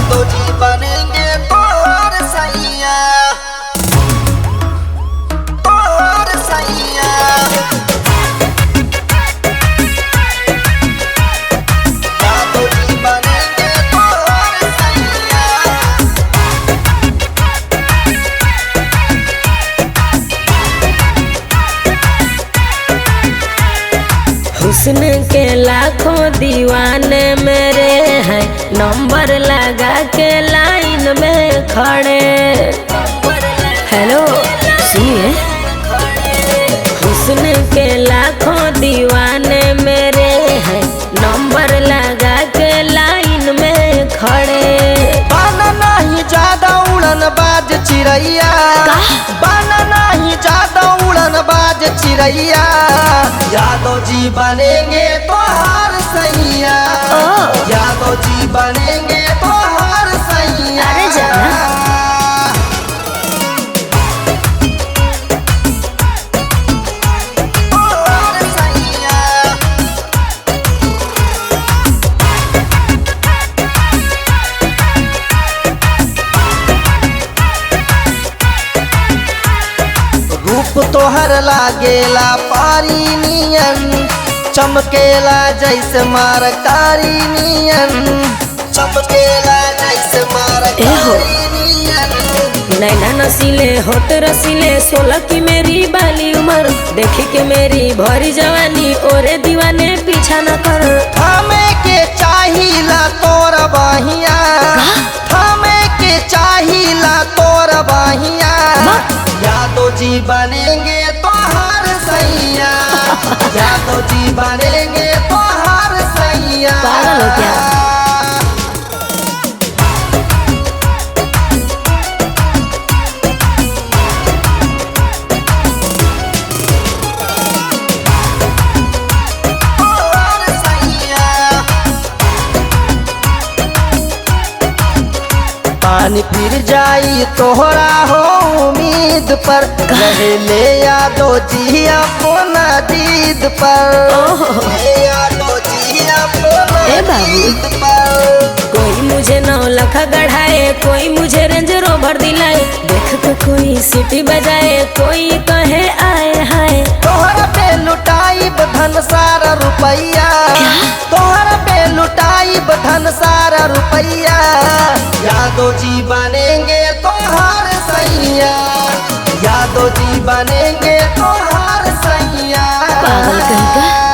यादव जी बनेंगे तोहर सैया, तोहर सैया। यादव जी बनेंगे तोहर सैया। हुस्न के लाखों दीवाने मेरे हैं, नंबर लगा के लाइन में खड़े। हेलो सुनिए, हुस्न के लाखों दीवाने मेरे हैं, नंबर लगा के लाइन में खड़े। बाना नहीं ज्यादा उड़न बाज चिड़ैया, बाना नहीं ज्यादा उड़न बाज चिड़ैया। यादव जी बनेंगे तोहर सैया, यादव जी बनेंगे तोहर सैया। अरे जाना। तोहर सैया। रूप तोहर लागेला पारी नियन, चमकेला जैसे मारकारी नियन, चमकेला जैसे मारकारी नियन। नैना नसीले होठ रसीले, 16 की मेरी बाली उम्र, देखी के मेरी भरी जवानी, ओरे दीवाने पीछा न कर। हमें के चाहिला तोर बहिया, हमें के चाहिला तोर बहिया। यादव जी बनेंगे तोहर सैया, यादव जी बनेंगे तोहर सैया। पागल हो क्या? तोहर सैया। पानी फिर जाई तोहरा हो उम्मीद पर, रहे ले यादव जी अपना जीद पर, ले यादव जी अपना ए बाबू। जीद पर। कोई मुझे 9 लाख गढ़ाए, कोई मुझे रेंज रोवर दिलाए, देख के कोई सीटी बजाए, कोई कहे आए हाय। तोहरा पे लुटाई धन सारा रुपैया, तोहरा पे लुटाई धन सारा रुपैया। यादव जी बनेंगे तोहर सैया, यादव जी बनेंगे तोहर सैया। पागल कहीं का।